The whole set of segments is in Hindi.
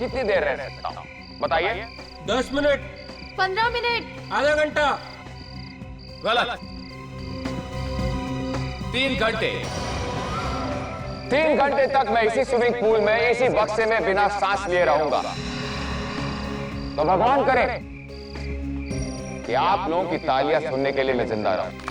कितनी देर रह सकता हूँ बताइए? 10 मिनट, 15 मिनट, आधा घंटा। गलत। 3 घंटे। 3 घंटे तक मैं इसी स्विमिंग पूल में, इसी बक्से में बिना सांस लिए रहूंगा। तो भगवान करे कि आप लोगों की तालियां सुनने के लिए मैं जिंदा रहूं।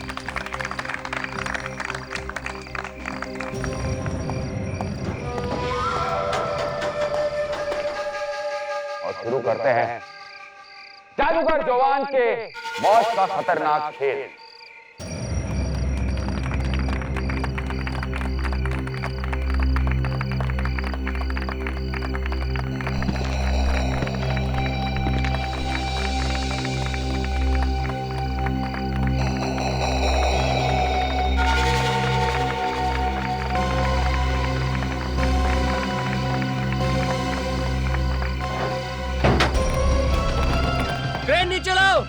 और शुरू करते हैं जादूगर जोवान के मौत का खतरनाक खेल। ट्रेन नीचे लाओ।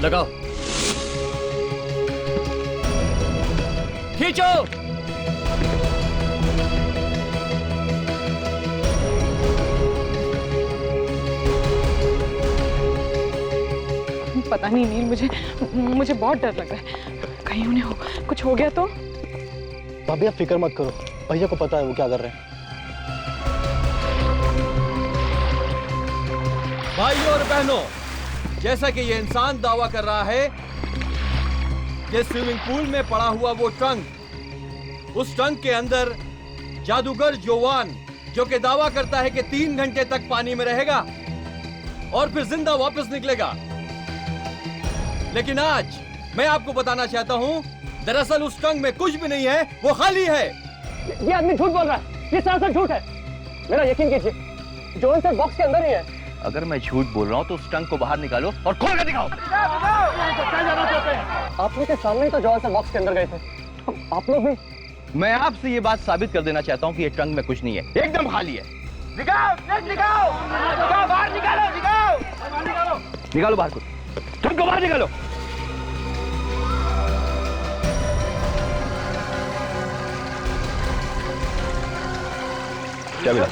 लगाओ, खींचो। पता नहीं नील, मुझे बहुत डर लग रहा है। कहीं उन्हें कुछ हो गया तो? भाभी आप फिक्र मत करो, भैया को पता है वो क्या कर रहे हैं। भाइयों और बहनों, जैसा कि ये इंसान दावा कर रहा है कि स्विमिंग पूल में पड़ा हुआ वो ट्रंक, उस ट्रंक के अंदर जादूगर जोवान, जो कि दावा करता है कि 3 घंटे तक पानी में रहेगा और फिर जिंदा वापस निकलेगा। लेकिन आज मैं आपको बताना चाहता हूं, दरअसल उस ट्रंक में कुछ भी नहीं है, वो खाली है। ये आदमी झूठ बोल रहा है, ये सरासर झूठ है। मेरा यकीन कीजिए, जोन सर बॉक्स के अंदर ही है। अगर मैं झूठ बोल रहा हूँ तो उस ट्रंक को बाहर निकालो और खोल कर दिखाओ। आप लोग के सामने ही तो जोन सर बॉक्स के अंदर गए थे, आप लोग भी। मैं आपसे ये बात साबित कर देना चाहता हूँ कि ये ट्रंक में कुछ नहीं है, एकदम खाली है। निकालो बाहर को, ट्रंक को बाहर निकालो। चाबी लाओ।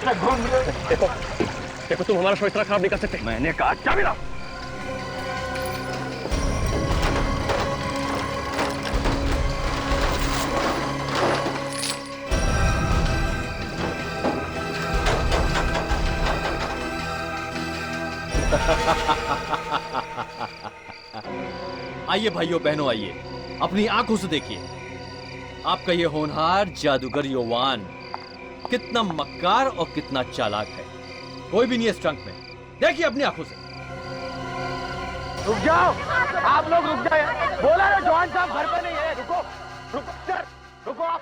देखो तुम हमारा शो इतना खराब नहीं कर सकते। मैंने कहा चाबी लाओ। आइए भाइयों बहनों, आइए, अपनी आंखों से देखिए। आपका ये होनहार जादूगर योवान कितना मक्कार और कितना चालाक है। कोई भी नहीं है इस ट्रंक में, देखिए अपनी आंखों से। रुक जाओ, आप लोग रुक जाए। बोला ना जवान साहब घर पे नहीं है। रुको रुको सर, रुको आप।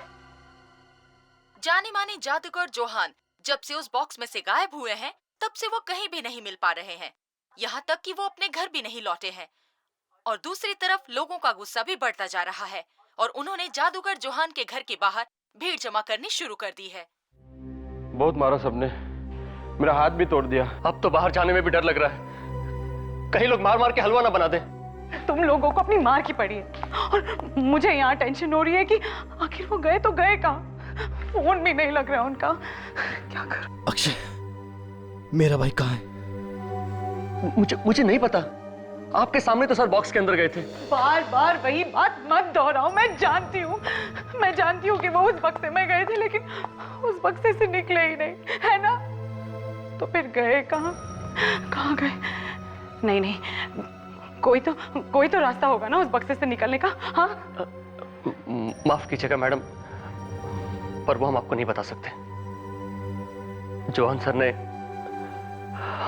जाने माने जादूगर जोहान जब से उस बॉक्स में से गायब हुए हैं, तब से वो कहीं भी नहीं मिल पा रहे हैं। यहाँ तक कि वो अपने घर भी नहीं लौटे हैं। और दूसरी तरफ लोगों का गुस्सा भी बढ़ता जा रहा है और उन्होंने जादूगर जोहान के घर के बाहर भीड़ जमा करनी शुरू कर दी है। बहुत मारा सबने, मेरा हाथ भी तोड़ दिया। अब तो बाहर जाने में भी डर लग रहा है, कहीं लोग मार मार के हलवा ना बना दे। तुम लोगों को अपनी मार की पड़ी है और मुझे यहाँ टेंशन हो रही है कि आखिर वो गए तो गए कहाँ? फोन भी नहीं लग रहा उनका, क्या करूं? अक्षय, मेरा भाई कहाँ है? मुझे नहीं पता। आपके सामने तो सर बॉक्स के अंदर गए थे। बार बार वही बात मत दोहराओ। मैं जानती हूँ कि वो उस बक्से में गए थे, लेकिन उस बक्से से निकले ही नहीं, है ना? तो फिर गए कहाँ गए? नहीं, कोई तो रास्ता होगा ना उस बक्से से निकलने का। हाँ, माफ कीजिएगा मैडम, पर वो हम आपको नहीं बता सकते। जोहान सर ने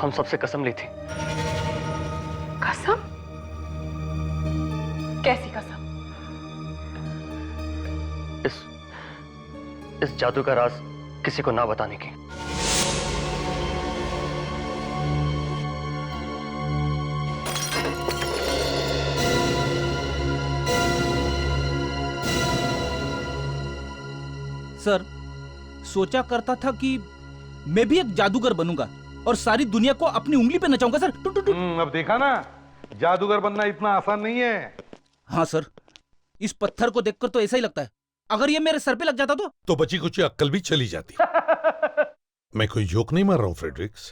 हम सबसे कसम ली थी। कसम? कैसी कसम? इस जादू का राज किसी को ना बताने की। सर, सोचा करता था कि मैं भी एक जादूगर बनूंगा और सारी दुनिया को अपनी उंगली पे नचाऊंगा सर। अब देखा ना, जादूगर बनना इतना आसान नहीं है। हाँ सर, इस पत्थर को देखकर तो ऐसा ही लगता है अगर ये मेरे सर पे लग जाता तो बची कुछ अक्ल भी चली जाती। मैं कोई जोक नहीं मार रहा हूँ फ्रेडरिक्स।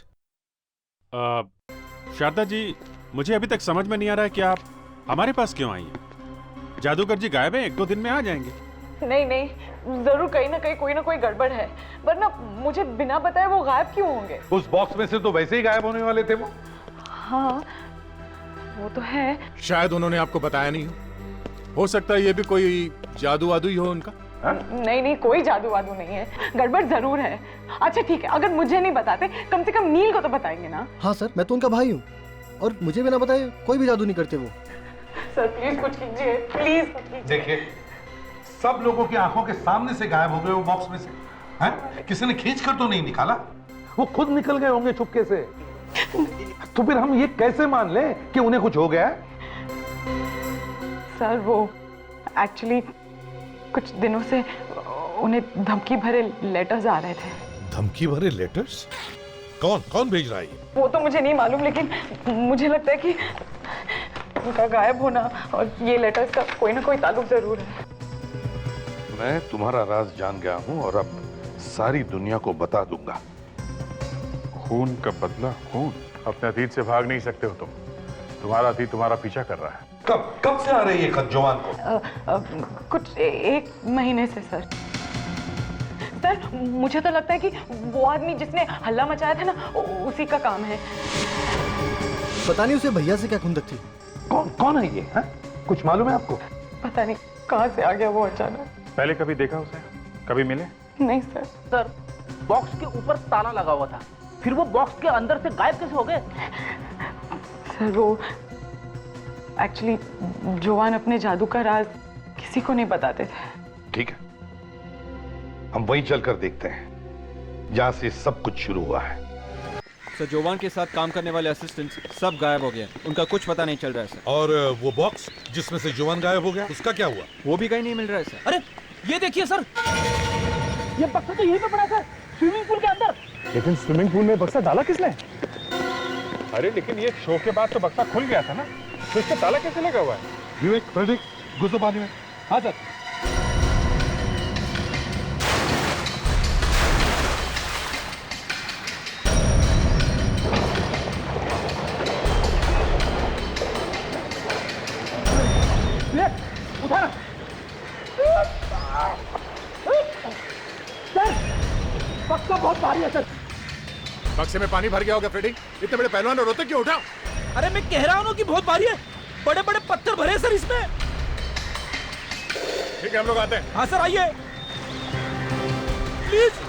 शारदा जी, मुझे अभी तक समझ में नहीं आ रहा है कि आप हमारे पास क्यों आई हैं? जादूगर जी गायब हैं, 1-2 दिन में आ जाएंगे। नहीं नहीं, जरूर कहीं ना कहीं कोई ना कोई गड़बड़ है, वरना मुझे बिना बताए वो गायब क्यों होंगे? उस बॉक्स में से तो वैसे ही गायब होने वाले थे वो। हाँ वो तो है। शायद उन्होंने आपको बताया नहीं हो सकता है ये भी कोई जादू वादू ही हो उनका। नहीं नहीं, कोई जादू वादू नहीं है, गड़बड़ जरूर है। अच्छा ठीक है, अगर मुझे नहीं बताते कम से कम नील को तो बताएंगे ना। हाँ सर, मैं तो उनका भाई हूँ और मुझे भी ना बताए कोई भी जादू नहीं करते वो। सर प्लीज कुछ कीजिए, प्लीज कुछ कीजिए। देखिए, सब लोगों की आंखों के सामने से गायब हो गए वो बॉक्स में से। हैं? किसी ने खींच कर तो नहीं निकाला? वो खुद निकल गए होंगे चुपके से। तो फिर हम ये कैसे मान लें कि उन्हें कुछ हो गया है? सर वो एक्चुअली कुछ दिनों से उन्हें धमकी भरे लेटर्स आ रहे थे। धमकी भरे लेटर्स? कौन कौन भेज रहा है ये? वो तो मुझे नहीं मालूम, लेकिन मुझे लगता है कि उनका गायब होना और ये लेटर्स का कोई ना कोई ताल्लुक जरूर है। मैं तुम्हारा राज जान गया हूँ और अब सारी दुनिया को बता दूंगा। खून का बदला खून। अपने अतीत से भाग नहीं सकते हो तुम। तुम्हारा अतीत तुम्हारा पीछा कर रहा है। कब से आ रही है खत जवान को? कुछ 1 महीने से सर। सर मुझे तो लगता है कि वो आदमी जिसने हल्ला मचाया था ना, उसी का काम है। पता नहीं उसे भैया से क्या खुंदक थी। कौन है ये? है? कुछ मालूम है आपको? पता नहीं कहाँ से आ गया वो अचानक। पहले कभी देखा उसे? कभी मिले? नहीं सर। सर बॉक्स के ऊपर ताला लगा हुआ था, फिर वो बॉक्स के अंदर से गायब कैसे हो गए? सर वो एक्चुअली जोवान अपने जादू का राज किसी को नहीं बताते थे। ठीक है, हम वहीं चलकर देखते हैं जहां से सब कुछ शुरू हुआ है। सर जोवान के साथ काम करने वाले असिस्टेंट्स सब गायब हो गए, उनका कुछ पता नहीं चल रहा है सर। और वो बॉक्स जिसमें से जोवान गायब हो गया, उसका क्या हुआ? वो भी कहीं नहीं मिल रहा है सर। अरे ये देखिए सर, ये बक्सा तो यहीं पे पड़ा सर, स्विमिंग पूल के अंदर। लेकिन स्विमिंग पूल में बक्सा डाला किसने? अरे लेकिन ये शो के बाद तो बक्सा खुल गया था ना, तो इसका ताला कैसे लगा हुआ है? विवेक, फ्रेडरिक, घुसो पानी में। हाँ सर। उठा सर, बक्सा बहुत भारी है सर। बक्से में पानी भर गया होगा फ्रेडी, इतने बड़े पहलवान रोते क्यों? उठाओ। अरे मैं कह रहा हूँ कि बहुत भारी है, बड़े बड़े पत्थर भरे सर इसमें। ठीक है, हम लोग आते हैं। हाँ सर आइए प्लीज।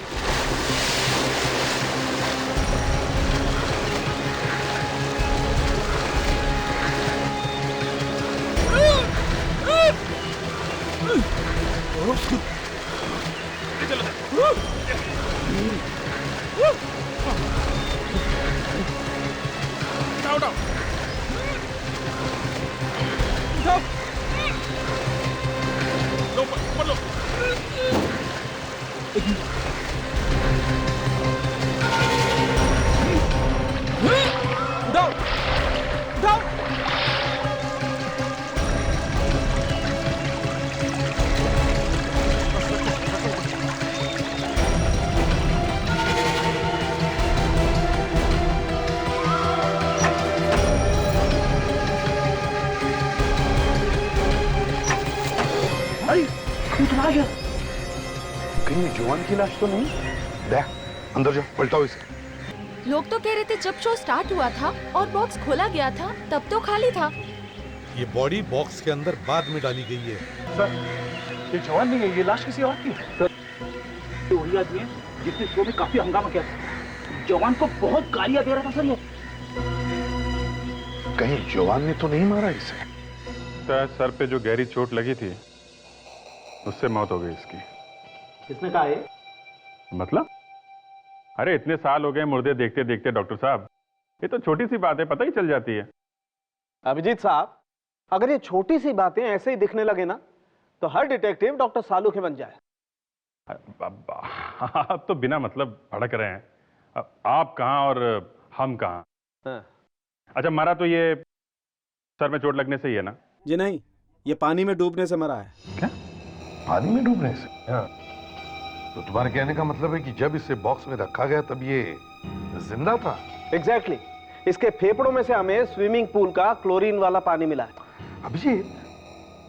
कहीं जवान की लाश तो नहीं? देख, अंदर जाओ, पलटाओ इसे। लोग तो कह रहे थे जब शो स्टार्ट हुआ था और बॉक्स खोला गया था तब तो खाली था। ये बॉडी बॉक्स के अंदर बाद में डाली गई है। सर ये जवान नहीं है, ये लाश किसी और की है। सर ये वही आदमी है जिसने शो में काफी हंगामा किया था। जवान को बहुत गालियां दे रहा था सर ये। कहीं जवान ने तो नहीं मारा इसे? सर पे जो गहरी चोट लगी थी उससे मौत हो गई इसकी। किसने कहा है? मतलब? अरे इतने साल हो गए मुर्दे देखते देखते डॉक्टर साहब, ये तो छोटी सी बात है, पता ही चल जाती है। अभिजीत साहब, अगर ये छोटी सी बातें ऐसे ही दिखने लगे ना, तो हर डिटेक्टिव डॉक्टर सालू के बन जाए। आप तो बिना मतलब भड़क रहे हैं। आप कहाँ और हम कहाँ? अच्छा, मरा तो ये सर में चोट लगने से ही है ना? जी नहीं, ये पानी में डूबने से मरा है। क्या? पानी में डूबने से? हाँ। तो तुम्हारे कहने का मतलब है कि जब इसे बॉक्स में रखा गया तब ये जिंदा था? एग्जैक्टली। इसके फेफड़ों में से हमें स्विमिंग पूल का क्लोरीन वाला पानी मिला है। अभिजीत,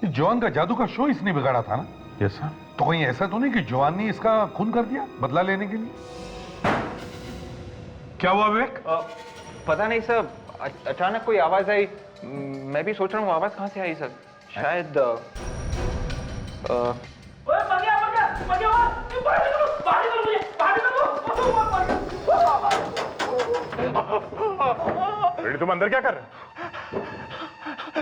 जॉन का जादू का शो इसने बिगाड़ा था ना? Yes sir. तो कहीं ऐसा तो नहीं कि जॉन ने इसका खून कर दिया बदला लेने के लिए? क्या हुआ विवेक? पता नहीं सर, अचानक कोई आवाज आई। मैं भी सोच रहा हूँ आवाज कहाँ से आई सर। शायद तुम अंदर क्या कर रहे हो?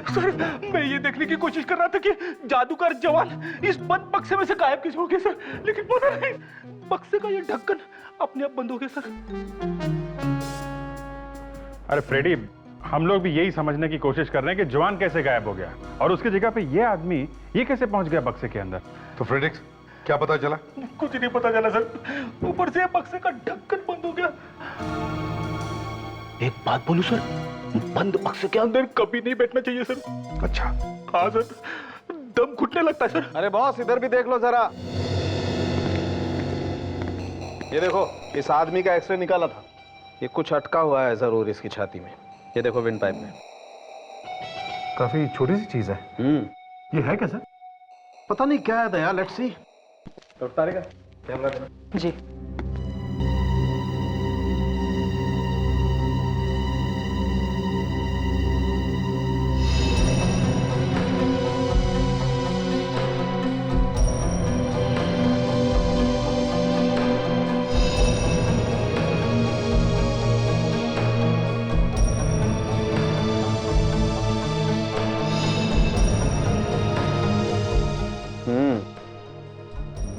सर, मैं ये देखने की कोशिश कर रहा था कि जादूगर जवान इस बंद बक्से में से गायब कैसे हो गया सर, लेकिन पता नहीं बक्से का ये ढक्कन अपने आप बंद हो गया सर। अरे फ्रेडी, हम लोग भी यही समझने की कोशिश कर रहे हैं कि जवान कैसे गायब हो गया और उसकी जगह पे ये आदमी ये कैसे पहुंच गया बक्से के अंदर। तो फ्रेडिक्स, क्या पता चला? कुछ नहीं पता चला सर, ऊपर से बक्से का ढक्कन बंद हो गया। एक बात बोलूं सर, बंद बक्से के अंदर कभी नहीं बैठना चाहिए सर। अच्छा। हाँ सर, दम घुटने लगता है सर। अरे बॉस, इधर भी देख लो जरा। ये देखो, इस आदमी का एक्सरे निकाला था। ये कुछ अटका हुआ है जरूर इसकी छाती में। ये देखो विंड पाइप में। काफी छोटी सी चीज है। ये है क्या सर? पता नहीं क्या है दया, लेट्स सी। तो तारेगा कैमरा देना। जी।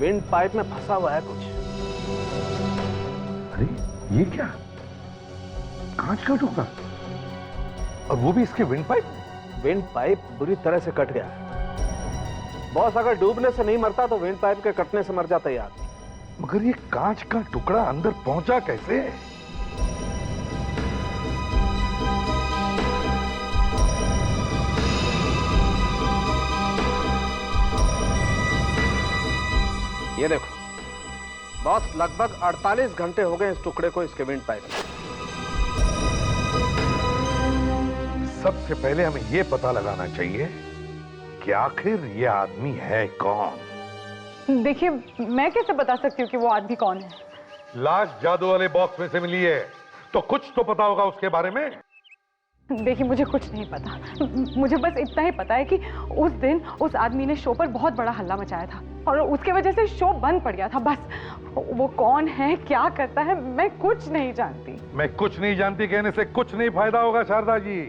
विंड पाइप में फंसा हुआ है कुछ। अरे ये क्या? कांच का टुकड़ा, और वो भी इसके विंड पाइप? विंड पाइप बुरी तरह से कट गया है। बॉस, अगर डूबने से नहीं मरता तो विंड पाइप के कटने से मर जाता यार। मगर ये कांच का टुकड़ा अंदर पहुंचा कैसे? ये देखो बॉस, लगभग 48 घंटे हो गए इस टुकड़े को इसके विंड पाइप में। सबसे पहले हमें यह पता लगाना चाहिए कि आखिर ये आदमी है कौन। देखिए, मैं कैसे बता सकती हूँ कि वो आदमी कौन है? लाश जादू वाले बॉक्स में से मिली है, तो कुछ तो पता होगा उसके बारे में। देखिए, मुझे कुछ नहीं पता। मुझे बस इतना ही पता है कि उस दिन उस आदमी ने शो पर बहुत बड़ा हल्ला मचाया था और उसके वजह से शो बंद पड़ गया था। बस वो कौन है, क्या करता है, मैं कुछ नहीं जानती। मैं कुछ नहीं जानती कहने से कुछ नहीं फायदा होगा शारदा जी,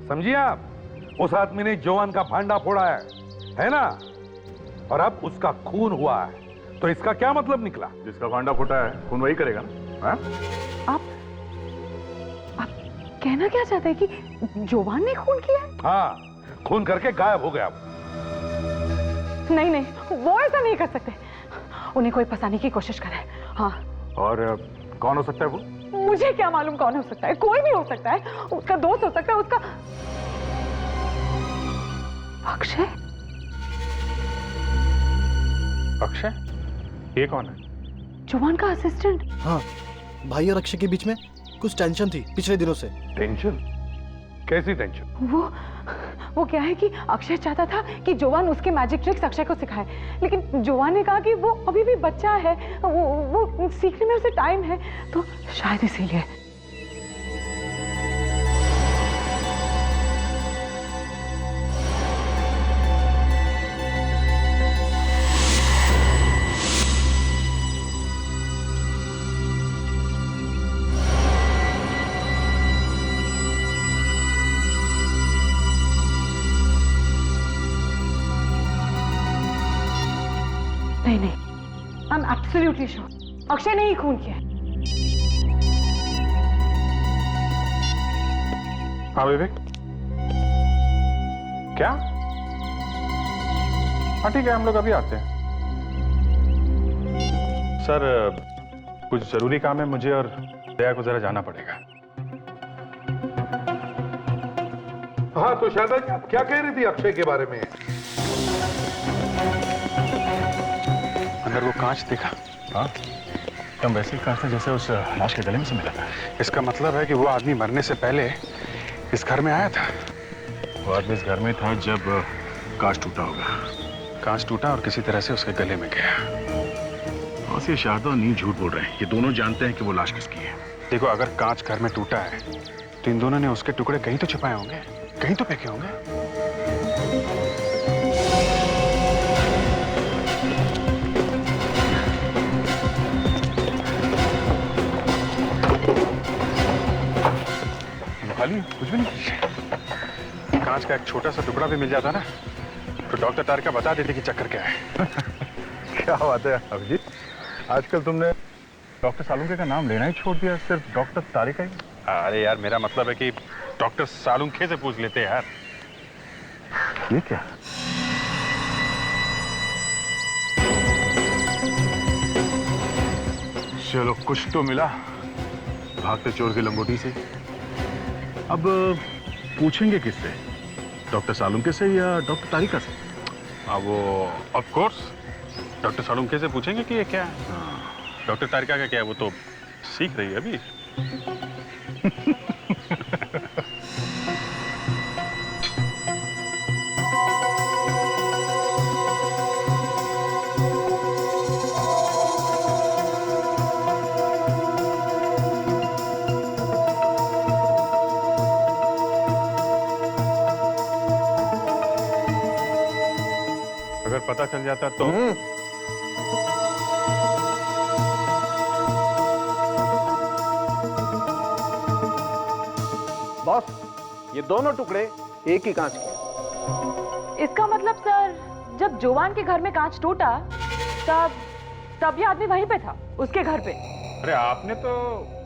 समझिए आप। उस आदमी ने जॉन का भांडा फोड़ा है ना? और अब उसका खून हुआ है, तो इसका क्या मतलब निकला? जिसका भांडा फूटा है खून वही करेगा ना? आप कहना क्या चाहते हैं कि जॉन ने खून किया है? हाँ, खून करके गायब हो गया। नहीं, वो ऐसा नहीं कर सकते। उन्हें कोई फंसाने की कोशिश करे। हाँ। और कौन हो सकता है वो? मुझे क्या मालूम कौन हो सकता है? कोई भी हो सकता है। उसका दोस्त हो सकता है, उसका अक्षय। अक्षय? ये कौन है? जॉन का असिस्टेंट। हाँ, भाई और अक्षय के बीच में कुछ टेंशन थी पिछले दिनों से। टेंशन? कैसी टेंशन? वो क्या है कि अक्षय चाहता था कि जॉन उसके मैजिक ट्रिक्स अक्षय को सिखाए, लेकिन जॉन ने कहा कि वो अभी भी बच्चा है, वो सीखने में उसे टाइम है, तो शायद इसीलिए। नहीं, I am absolutely sure Akshay ने ही खून किया है। हाँ विवेक, क्या? हाँ ठीक है, हम लोग अभी आते हैं। सर, कुछ जरूरी काम है मुझे और दया को जरा जाना पड़ेगा। हाँ, तो शारदा जी आप क्या कह रही थी अक्षय के बारे में? अगर वो कांच दिखा, हाँ, एकदम वैसे ही कांच था जैसे उस लाश के गले में से मिला था। इसका मतलब है कि वो आदमी मरने से पहले इस घर में आया था। वो आदमी इस घर में था जब कांच टूटा होगा। कांच टूटा और किसी तरह से उसके गले में गया। और ये शारदा और नील झूठ बोल रहे हैं। ये दोनों जानते हैं कि वो लाश किसकी है। देखो, अगर कांच घर में टूटा है तो इन दोनों ने उसके टुकड़े कहीं तो छिपाए होंगे, कहीं तो फेंके होंगे। खाली कुछ भी नहीं। कांच का एक छोटा सा टुकड़ा भी मिल जाता ना तो डॉक्टर तारिका बता देती कि चक्कर क्या है। क्या बात है अभिजीत, आजकल तुमने डॉक्टर सालुंखे का नाम लेना ही छोड़ दिया, सिर्फ डॉक्टर तारिका ही। अरे यार, मेरा मतलब है कि डॉक्टर सालुंखे से पूछ लेते यार। ये क्या? चलो, कुछ तो मिला भागते चोर की लंगोटी से। अब पूछेंगे किससे? डॉक्टर सालुंखे से या डॉक्टर तारिका से? हाँ, वो ऑफ कोर्स डॉक्टर सालुंखे से पूछेंगे कि ये क्या है। हाँ, डॉक्टर तारिका का क्या है, वो तो सीख रही है अभी। अगर पता चल जाता तो बॉस, ये दोनों टुकड़े एक ही कांच के। इसका मतलब सर, जब जोवान के घर में कांच टूटा तब ये आदमी वहीं पे था, उसके घर पे। अरे आपने तो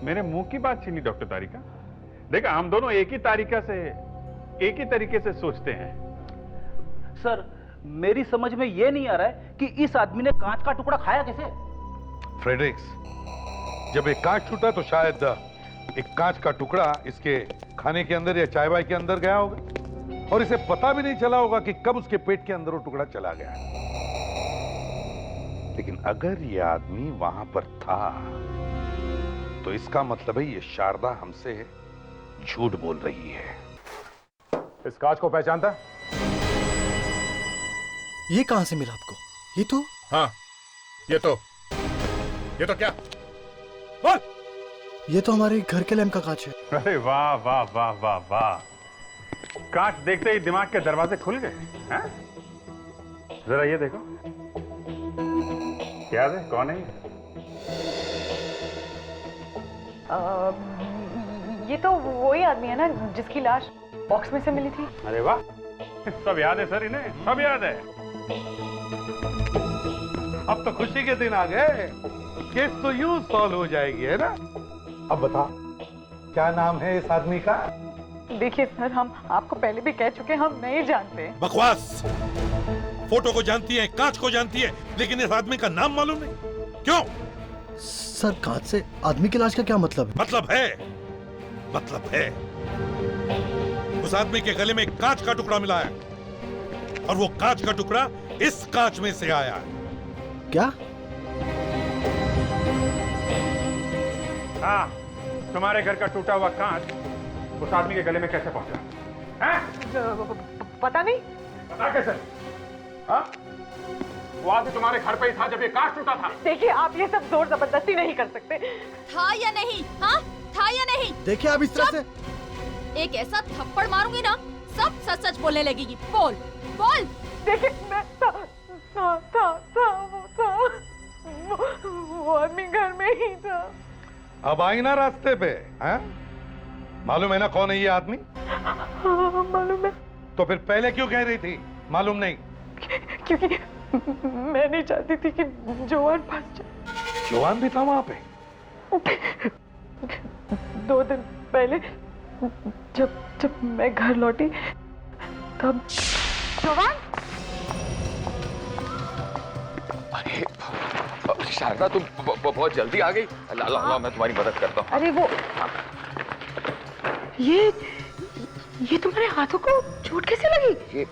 मेरे मुंह की बात छीनी डॉक्टर तारिका। देखा, हम दोनों एक ही तरीके से सोचते हैं। सर, मेरी समझ में ये नहीं आ रहा है कि इस आदमी ने कांच का टुकड़ा खाया कैसे? फ्रेडरिक्स, जब एक कांच टूटा तो शायद एक कांच का टुकड़ा इसके खाने के अंदर या चाय वाय के अंदर गया होगा और इसे पता भी नहीं चला होगा कि कब उसके पेट के अंदर वो टुकड़ा चला गया। लेकिन अगर ये आदमी वहां पर था तो इसका मतलब है ये शारदा हमसे झूठ बोल रही है। इस कांच को पहचानता? ये कहां से मिला आपको? ये तो हाँ, ये तो क्या? बोल। ये तो हमारे घर के लैंप का कांच है। अरे वाह वाह वाह वाह वाह, कांच देखते ही दिमाग के दरवाजे खुल गए हैं? जरा ये देखो, क्या है, कौन है ये तो वही आदमी है ना जिसकी लाश बॉक्स में से मिली थी। अरे वाह, सब याद है सर, इन्हें सब याद है। अब तो खुशी के दिन आ गए, केस तो यूं सॉल्व हो जाएगी, है ना? अब बता, क्या नाम है इस आदमी का? देखिए सर, हम आपको पहले भी कह चुके, हम नहीं जानते। बकवास! फोटो को जानती है, कांच को जानती है, लेकिन इस आदमी का नाम मालूम नहीं। क्यों? सर, कांच से आदमी की लाश का क्या मतलब है? मतलब है उस आदमी के गले में कांच का टुकड़ा मिला है और वो कांच का टुकड़ा इस कांच में से आया है। क्या? हाँ, तुम्हारे घर का टूटा हुआ कांच उस आदमी के गले में कैसे पहुंचा? पता नहीं। पता कैसे? हाँ? वो आदमी तुम्हारे घर पे ही था जब ये कांच टूटा था। देखिए, आप ये सब जोर जबरदस्ती नहीं कर सकते। था या नहीं? हाँ, था या नहीं? देखिए, आप इस तरह से एक ऐसा थप्पड़ मारूंगी ना, सब सच सच बोलने लगेगी। बोल। देखिए, मैं था, वो आदमी घर में ही था। अब आई ना रास्ते पे, हैं? मालूम है ना कौन है ये आदमी? हाँ, मालूम है। तो फिर पहले क्यों कह रही थी मालूम नहीं? क्योंकि मैं नहीं चाहती थी कि जोवान फंस जाए। जोवान भी था वहां पे? 2 दिन पहले जब मैं घर लौटी तब जोवान। अरे शारदा, तुम बहुत जल्दी आ गई। ला, मैं तुम्हारी मदद करता हूँ। अरे वो ये तुम्हारे हाथों को चोट कैसे लगी?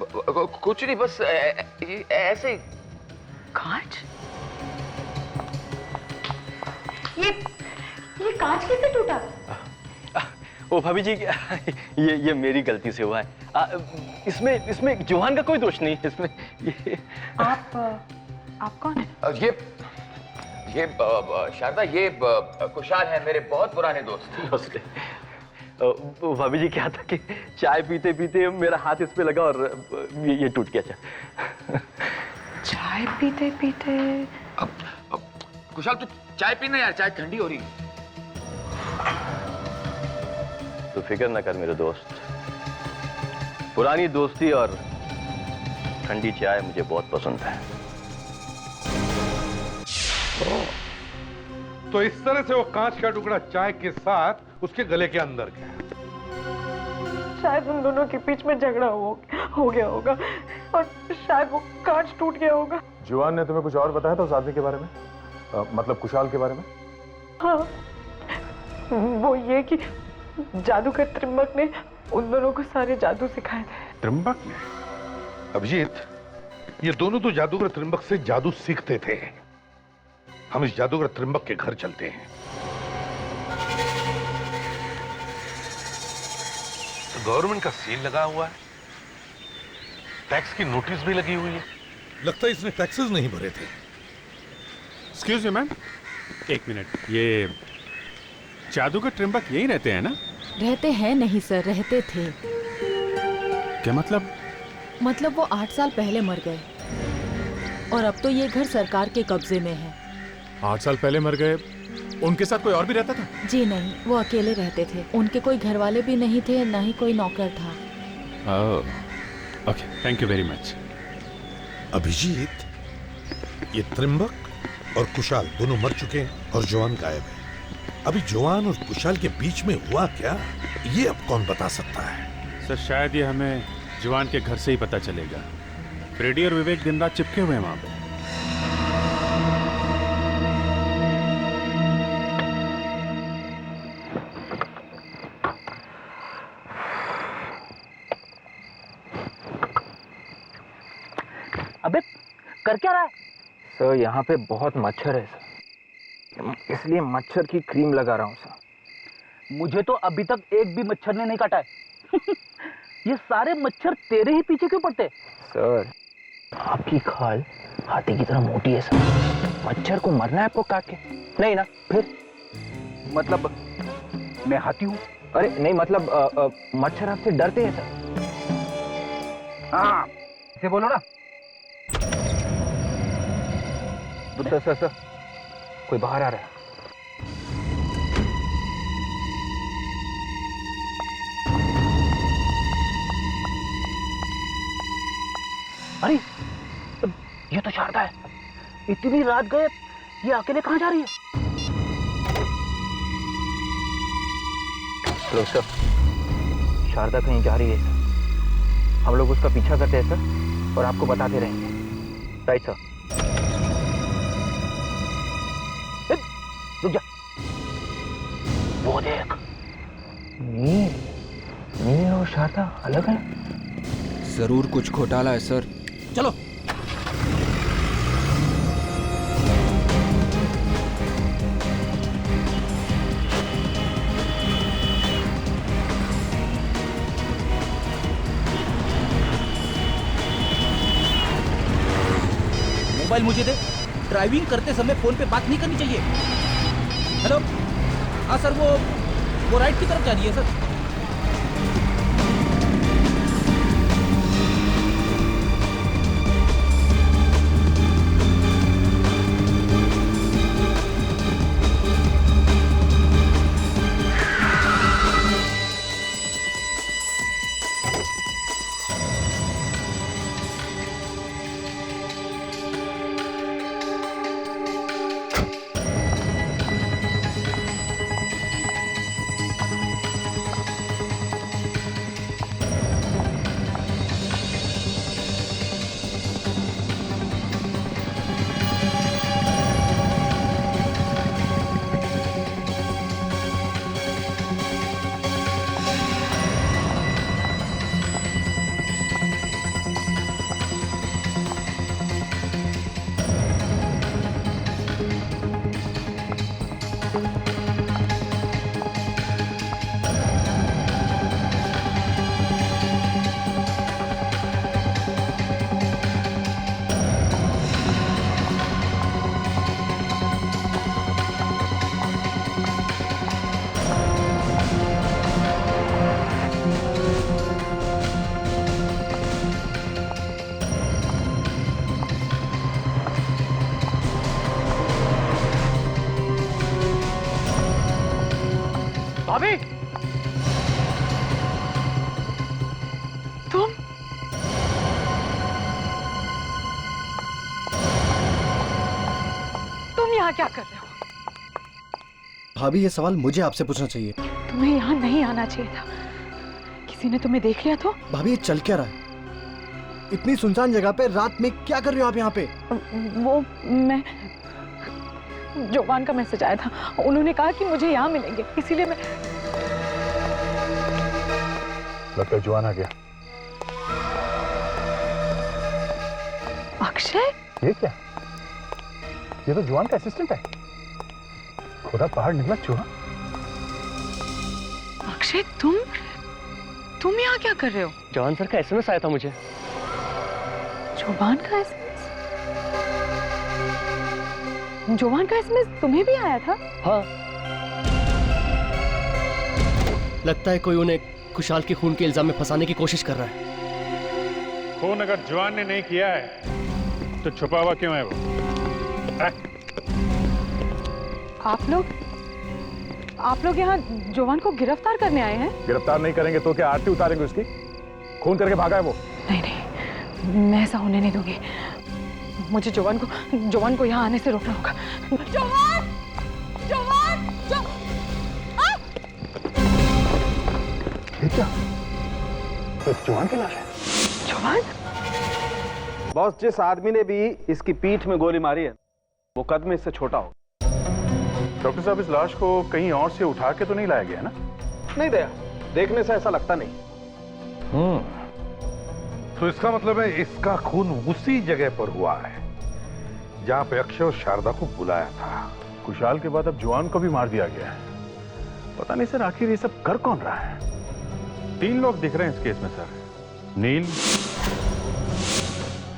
कुछ नहीं, बस ऐसे ही। कांच? ये कांच कैसे टूटा? ओ भाभी जी, ये मेरी गलती से हुआ है। इसमें जोहान का कोई दोष नहीं है इसमें। आप कौन है? ये शारदा, ये कुशाल है, मेरे बहुत पुराने दोस्त। भाभी जी क्या था कि चाय पीते पीते मेरा हाथ इस पे लगा और ये टूट गया। चाय पीते पीते? कुशाल तू चाय पीना यार, चाय ठंडी हो रही। तो फिक्र ना कर मेरे दोस्त, पुरानी दोस्ती और ठंडी चाय मुझे बहुत पसंद है। तो इस तरह से वो कांच का टुकड़ा चाय के साथ उसके गले के अंदर गया। शायद उन दोनों के बीच में झगड़ा हो गया होगा और शायद वो कांच टूट गया होगा। जुआन ने तुम्हें कुछ और बताया था उस आदमी के बारे में? मतलब कुशाल के बारे में? हाँ, वो ये कि जादूगर त्रिंबक ने उन दोनों को सारे जादू सिखाए थे। त्रिंबक ने? अभिजीत, ये दोनों तो जादूगर त्रिंबक से जादू सीखते थे। हम इस जादूगर त्रिंबक के घर चलते हैं। तो गवर्नमेंट का सील लगा हुआ है, टैक्स की नोटिस भी लगी हुई है। लगता है इसने टैक्सेस नहीं भरे थे। एक्सक्यूज मी मैम, एक मिनट, ये जादूगर त्रिंबक यही रहते हैं ना? रहते हैं नहीं सर, रहते थे। क्या मतलब? मतलब वो 8 साल पहले मर गए और अब तो ये घर सरकार के कब्जे में है। 8 साल पहले मर गए? उनके साथ कोई और भी रहता था? जी नहीं, वो अकेले रहते थे। उनके कोई घर वाले भी नहीं थे, ना ही कोई नौकर था। Okay, thank you very much. Abhijeet, ये त्रिंबक और कुशाल दोनों मर चुके हैं और जवान गायब है। अभी जवान और कुशाल के बीच में हुआ क्या, ये अब कौन बता सकता है? सर शायद ये हमें जवान के घर से ही पता चलेगा। फ्रेडी और विवेक दिन रात चिपके हुए हैं वहां पे। अबे कर क्या रहा है? सर यहाँ पे बहुत मच्छर है सर, इसलिए मच्छर की क्रीम लगा रहा हूँ सर। मुझे तो अभी तक एक भी मच्छर ने नहीं काटा है। ये सारे मच्छर तेरे ही पीछे क्यों पड़ते? सर आपकी खाल हाथी की तरह मोटी है सर, मच्छर को मरना है आपको काट के? नहीं ना, फिर मतलब मैं हाथी हूँ? अरे नहीं, मतलब मच्छर आपसे डरते हैं सर। हाँ, इसे बोलो ना। सर कोई बाहर आ रहा है। अरे ये तो शारदा है। इतनी रात गए, ये अकेले कहाँ जा रही है? हेलो सर, शारदा कहीं जा रही है सर। हम लोग उसका पीछा करते हैं सर और आपको बताते रहेंगे। Right sir. रुक जा, वो देख। नील और शारदा अलग है? जरूर कुछ घोटाला है सर। चलो। मोबाइल मुझे दे। ड्राइविंग करते समय फोन पे बात नहीं करनी चाहिए। हेलो, हाँ सर, वो राइट की तरफ जा रही है सर। भाभी तुम यहाँ क्या कर रहे हो? भाभी ये सवाल मुझे आपसे पूछना चाहिए। तुम्हें यहाँ नहीं आना चाहिए था। किसी ने तुम्हें देख लिया तो? भाभी ये चल क्या रहा है? इतनी सुनसान जगह पे रात में क्या कर रहे हो आप यहाँ पे? वो मैं जोवान का मैसेज आया था, उन्होंने कहा कि मुझे यहाँ मिलेंगे, इसीलिए मैं। लगता है जोवान आ गया। अक्षय? ये क्या? ये तो जोवान का असिस्टेंट है। खुदा बाहर निकला चूहा। अक्षय तुम यहाँ क्या कर रहे हो? जवान सर का एसएमएस आया था मुझे। जोवान का एसएमएस? जोवान का एसएमएस तुम्हें भी आया था? हाँ। लगता है कोई उन्हें कुशाल के खून के इल्जाम में फंसाने की कोशिश कर रहा है। खून अगर जवान ने नहीं किया है तो छुपा हुआ क्यों है वो? आप लोग यहाँ जोवान को गिरफ्तार करने आए हैं? गिरफ्तार नहीं करेंगे तो क्या आरती उतारेंगे उसकी? खून करके भागा है वो। नहीं, मैं ऐसा होने नहीं दूंगी। मुझे जोवान को यहाँ आने से रोकना होगा। जोवान! ये क्या? तो जोवान की लाश है। जोवान? बॉस, जिस आदमी ने भी इसकी पीठ में गोली मारी है वो कद में इससे छोटा होगा। डॉक्टर साहब, इस लाश को कहीं और से उठा के तो नहीं लाया गया है ना? नहीं दया, देखने से ऐसा लगता नहीं। तो इसका मतलब है इसका खून उसी जगह पर हुआ है जहां पे अक्षय और शारदा को बुलाया था। कुशाल के बाद अब जवान को भी मार दिया गया है। पता नहीं सर, आखिर ये सब कर कौन रहा है? 3 लोग दिख रहे हैं इस केस में सर। नील,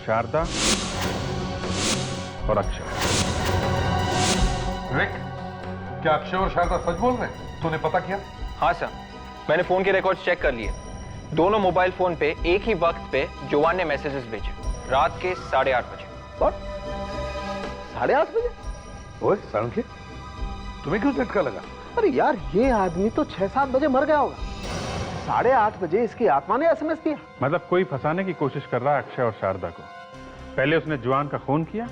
शारदा और अक्षय। विवेक, क्या अक्षय और शारदा सच बोल रहे हैं? तूने पता किया? हाँ सर, मैंने फोन के रिकॉर्ड चेक कर लिए। दोनों मोबाइल फोन पे एक ही वक्त पे जोवान ने मैसेजेस भेजे, रात के 8:30 बजे। और 8:30 बजे? ओए सांख्य, तुम्हें क्यों झटका लगा? अरे यार, ये आदमी तो 6-7 बजे मर गया होगा। 8:30 बजे इसकी आत्मा ने एसएमएस किया। मतलब कोई फंसाने की कोशिश कर रहा है अक्षय और शारदा को। पहले उसने जवान का खून किया,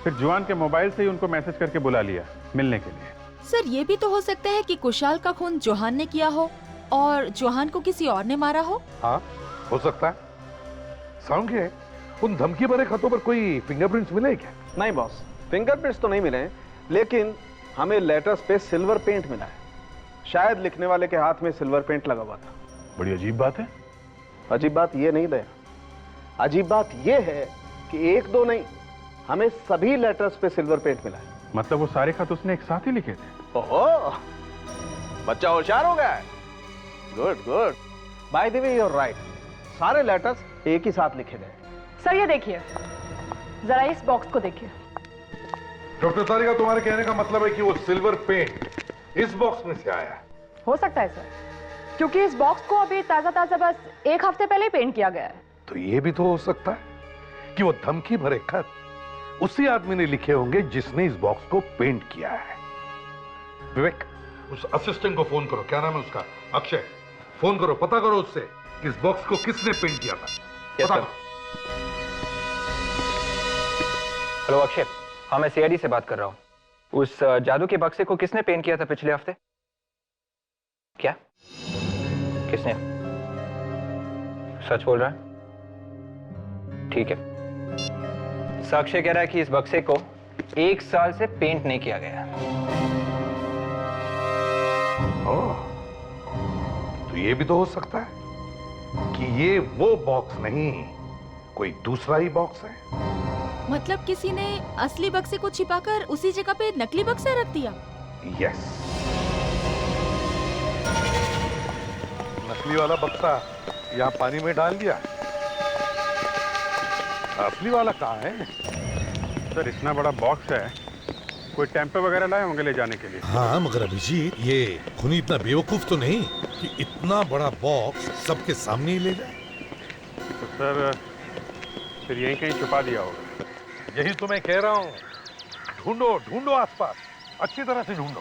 फिर जवान के मोबाइल से ही उनको मैसेज करके बुला लिया मिलने के लिए। सर, ये भी तो हो सकता है कि कुशाल का खून जोहान ने किया हो और जोहान को किसी और ने मारा हो। हाँ, हो सकता है। सांख्य, उन धमकी भरे खतों पर कोई फिंगरप्रिंट्स मिले क्या? नहीं बॉस, फिंगरप्रिंट्स तो नहीं मिले हैं, लेकिन हमें लेटर्स पे सिल्वर पेंट मिला है। शायद लिखने वाले के हाथ में सिल्वर पेंट लगा हुआ था। बड़ी अजीब बात है। अजीब बात ये नहीं दया, अजीब बात ये है कि 1-2 नहीं, हमें सभी लेटर्स पे सिल्वर पेंट मिला है। मतलब वो सारे खत उसने एक साथ ही लिखे थे? ओहो, बच्चा होशियार हो गया है। Good good. By the way, you are right, सारे लेटर्स एक ही साथ लिखे गए। सर ये देखिए, जरा इस बॉक्स को देखिए। डॉक्टर तारिका, तुम्हारे कहने का मतलब है कि वो सिल्वर पेंट इस बॉक्स में से आया है? हो सकता है सर, क्योंकि इस बॉक्स को अभी ताजा बस 1 हफ्ते पहले ही पेंट किया गया है। तो ये भी तो हो सकता है कि वो धमकी भरे खत उसी आदमी ने लिखे होंगे जिसने इस बॉक्स को पेंट किया है। विवेक, उस असिस्टेंट को फोन करो। क्या नाम है उसका? अक्षय। फोन करो, पता करो उससे कि इस बॉक्स को किसने पेंट किया था। Yes sir. हेलो अक्षय, हाँ मैं सीआईडी से बात कर रहा हूँ। उस जादू के बक्से को किसने पेंट किया था पिछले हफ्ते? क्या? किसने? सच बोल रहा है? ठीक है। साक्षी कह रहा है कि इस बक्से को 1 साल से पेंट नहीं किया गया। ओह, तो ये भी तो हो सकता है कि ये वो बॉक्स नहीं, कोई दूसरा ही बॉक्स है। मतलब किसी ने असली बक्से को छिपाकर उसी जगह पे नकली बक्सा रख दिया? यस, नकली वाला बक्सा यहाँ पानी में डाल दिया। असली वाला कहाँ है? सर, इतना बड़ा बॉक्स है, कोई टेम्पो वगैरह लाए होंगे ले जाने के लिए। हाँ, मगर अभिजीत, ये खूनी इतना बेवकूफ तो नहीं कि इतना बड़ा बॉक्स सबके सामने ही ले जाए। तो सर, फिर यहीं कहीं छुपा दिया होगा। यही तो मैं कह रहा हूँ। ढूंढो ढूंढो आसपास, अच्छी तरह से ढूंढो।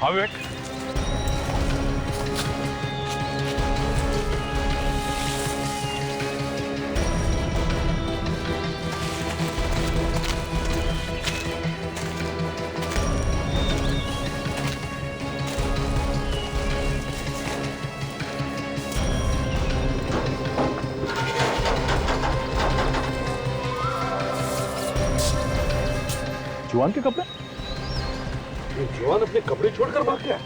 हाँ विवेक। जवान के कपड़े? ये जवान अपने कपड़े छोड़कर भाग गया।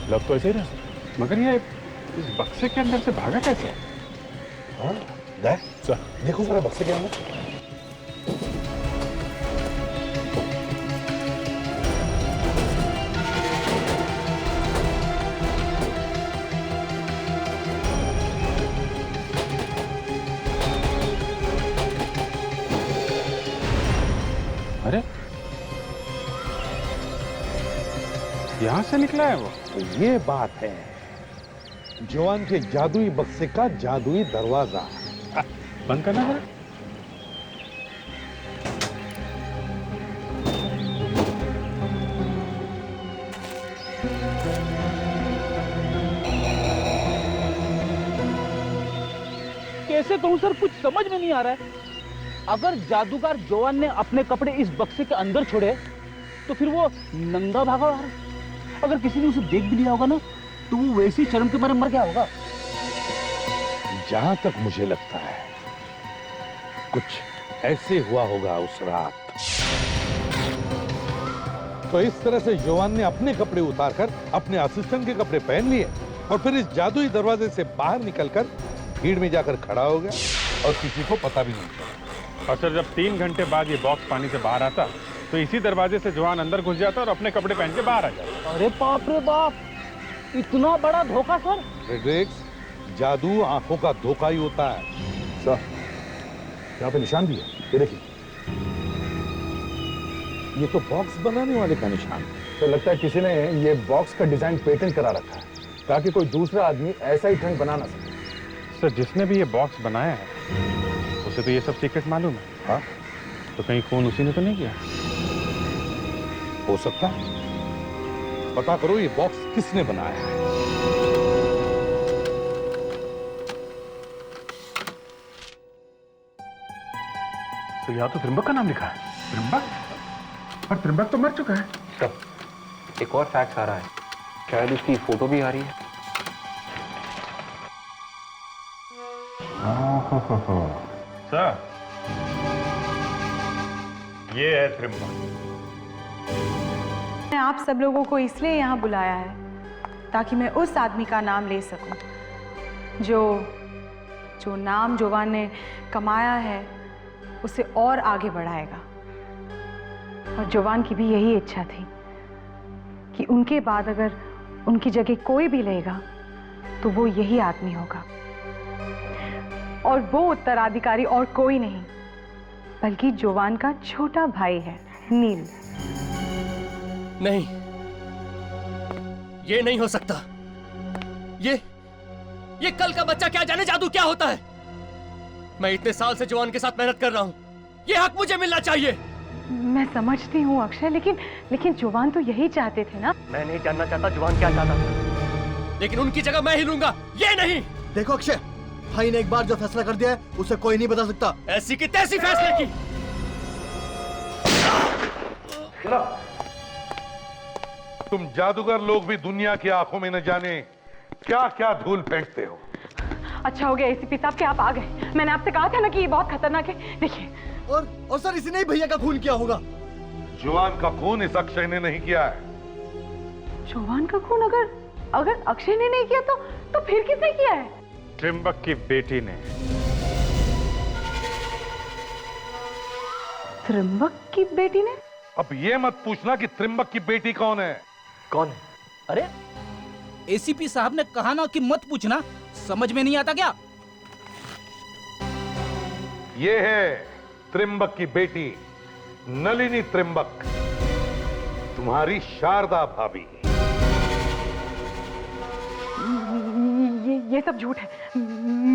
लग तो ऐसे ही रहा, मगर ये इस बक्से के अंदर से भागा कैसे? हाँ, देखो जरा बक्से के अंदर। अरे यहां से निकला है वो? तो ये बात है जवान के जादुई बक्से का जादुई दरवाजा। बंद करना जरा। कैसे कहूं सर, कुछ समझ में नहीं आ रहा है। अगर जादूगर जवान ने अपने कपड़े इस बक्से के अंदर छोड़े तो फिर वो नंगा भागा। अगर किसी ने उसे देख भी लिया होगा ना तो वो वैसे ही शर्म के मारे मर गया होगा। जहां तक मुझे लगता है कुछ ऐसे हुआ होगा उस रात। तो इस तरह से जवान ने अपने कपड़े उतारकर अपने असिस्टेंट के कपड़े पहन लिए और फिर इस जादुई दरवाजे से बाहर निकलकर भीड़ में जाकर खड़ा हो गया और किसी को पता भी नहीं चला। और सर जब 3 घंटे बाद ये बॉक्स पानी से बाहर आता तो इसी दरवाजे से जवान अंदर घुस जाता और अपने कपड़े पहन के बाहर आ जाता। अरे बाप रे बाप, इतना बड़ा धोखा सर। फ्रेडरिक्स, जादू आंखों का धोखा ही होता है। सर यहाँ पे निशान भी है, ये देखिए। ये तो बॉक्स बनाने वाले का निशान है। तो लगता है किसी ने ये बॉक्स का डिजाइन पेटेंट करा रखा है ताकि कोई दूसरा आदमी ऐसा ही ट्रंक बना ना सके। सर जिसने भी ये बॉक्स बनाया है उसे तो ये सब सीक्रेट मालूम है। हाँ? तो कहीं फोन उसी ने तो नहीं किया? हो सकता है। पता करो ये बॉक्स किसने बनाया है। तो यहाँ तो त्रिंबक का नाम लिखा है। त्रिंबक? पर त्रिंबक तो मर चुका है। सर एक और फैक्स आ रहा है, शायद उसकी फोटो भी आ रही है। सर ये है त्रिंबक। मैंने आप सब लोगों को इसलिए यहाँ बुलाया है ताकि मैं उस आदमी का नाम ले सकूं जो नाम जवान ने कमाया है उसे और आगे बढ़ाएगा। और जवान की भी यही इच्छा थी कि उनके बाद अगर उनकी जगह कोई भी लेगा तो वो यही आदमी होगा। और वो उत्तराधिकारी और कोई नहीं बल्कि जवान का छोटा भाई है, नील। नहीं, ये नहीं हो सकता। ये कल का बच्चा क्या जाने जादू क्या होता है। मैं इतने साल से जवान के साथ मेहनत कर रहा हूं, ये हक मुझे मिलना चाहिए। मैं समझती हूँ अक्षय, लेकिन जवान तो यही चाहते थे ना। मैं नहीं जानना चाहता जवान क्या चाहता था, लेकिन उनकी जगह मैं ही लूंगा, ये नहीं। देखो अक्षय, भाई ने एक बार जो फैसला कर दिया है उसे कोई नहीं बदल सकता। ऐसी की तैसी फैसले की। तुम जादूगर लोग भी दुनिया की आंखों में न जाने क्या क्या धूल फेंकते हो। अच्छा हो गया एसीपी साहब कि आप आ गए। मैंने आपसे कहा था ना कि ये बहुत खतरनाक है। देखिए, और सर इसी ने ही भैया का खून किया होगा। जवान का खून इस अक्षय ने नहीं किया है। जवान का खून अगर अक्षय ने नहीं किया तो फिर किसने किया है? त्रिंबक की बेटी ने। त्रिंबक की बेटी ने? अब ये मत पूछना कि त्रिंबक की बेटी कौन है। कौन है? अरे एसीपी साहब ने कहा ना कि मत पूछना, समझ में नहीं आता क्या? ये है त्रिंबक की बेटी नलिनी त्रिंबक, तुम्हारी शारदा भाभी। ये सब झूठ है।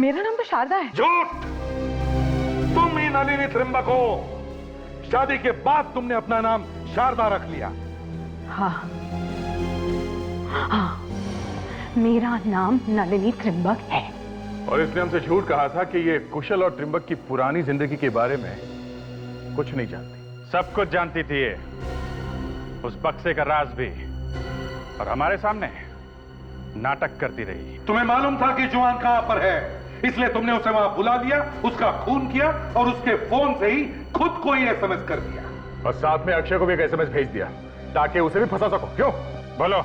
मेरा नाम तो शारदा है। झूठ? तुम ही नलिनी त्रिंबक हो। शादी के बाद तुमने अपना नाम शारदा रख लिया। हाँ, हाँ, मेरा नाम नलिनी त्रिंबक है। और इसने हमसे झूठ कहा था कि ये कुशल और त्रिंबक की पुरानी जिंदगी के बारे में कुछ नहीं जानती। सब कुछ जानती थी ये, उस बक्से का राज भी, और हमारे सामने नाटक करती रही। तुम्हें मालूम था कि जवान कहां पर है, इसलिए तुमने उसे वहां बुला लिया, उसका खून किया और उसके फोन से ही खुद को ही एसएमएस कर दिया। और साथ में अक्षय को भी एक एसएमएस भेज दिया ताकि उसे भी फंसा सको। क्यों? बोलो,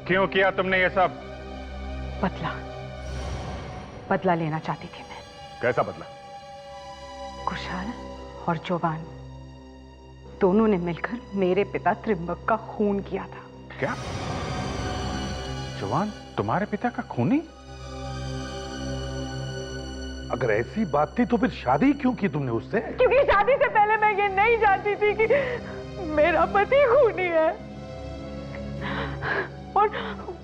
क्यों किया तुमने ये सब? बदला लेना चाहती थी मैं। कैसा बदला? कुशाल और जवान दोनों ने मिलकर मेरे पिता त्रिंबक का खून किया था। क्या? जवान तुम्हारे पिता का खूनी? अगर ऐसी बात थी तो फिर शादी क्यों की तुमने उससे? क्योंकि शादी से पहले मैं ये नहीं जानती थी कि मेरा पति खूनी है और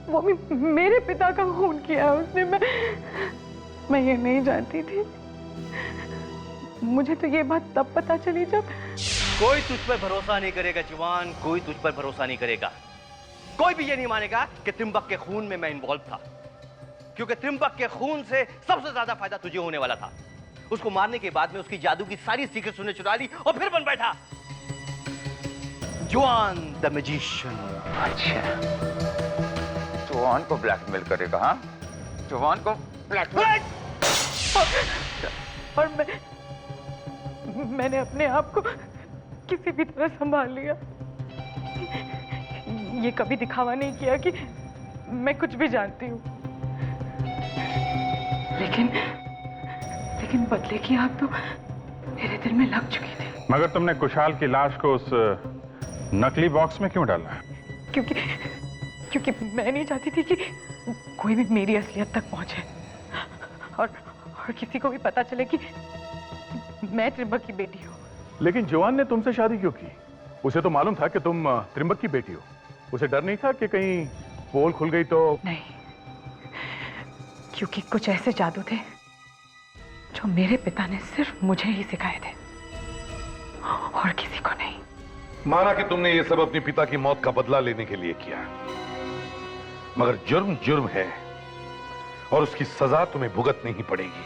वो भी मेरे पिता का खून किया है उसने। मैं ये नहीं जानती थी। मुझे तो ये बात तब पता चली जब कोई तुझ पर भरोसा नहीं करेगा जवान, कोई तुझ पर भरोसा नहीं करेगा। कोई भी ये नहीं मानेगा कि त्रिंबक के खून में मैं इन्वॉल्व था, क्योंकि त्रिंबक के खून से सबसे ज्यादा फायदा तुझे होने वाला था। उसको मारने के बाद में उसकी जादू की सारी सीक्रेट सुनने चुरा ली और फिर बन बैठा जवान द मैजिशियन। अच्छा, जवान को ब्लैकमेल करेगा? हाँ, जवान को ब्लैकमेल। और मैंने अपने आप को किसी भी तरह संभाल लिया। ये कभी दिखावा नहीं किया कि मैं कुछ भी जानती हूँ। लेकिन बदले की आग तो मेरे दिल में लग चुकी थी। मगर तुमने कुशाल की लाश को उस नकली बॉक्स में क्यों डाला? क्योंकि मैं नहीं चाहती थी कि कोई भी मेरी असलियत तक पहुंचे और किसी को भी पता चले कि मैं त्रिंबक की बेटी हूँ। लेकिन जवान ने तुमसे शादी क्यों की? उसे तो मालूम था कि तुम त्रिंबक की बेटी हो। उसे डर नहीं था कि कहीं पोल खुल गई तो? नहीं, क्योंकि कुछ ऐसे जादू थे जो मेरे पिता ने सिर्फ मुझे ही सिखाए थे और किसी को नहीं। माना कि तुमने ये सब अपने पिता की मौत का बदला लेने के लिए किया, मगर जुर्म जुर्म है और उसकी सजा तुम्हें भुगतनी ही पड़ेगी।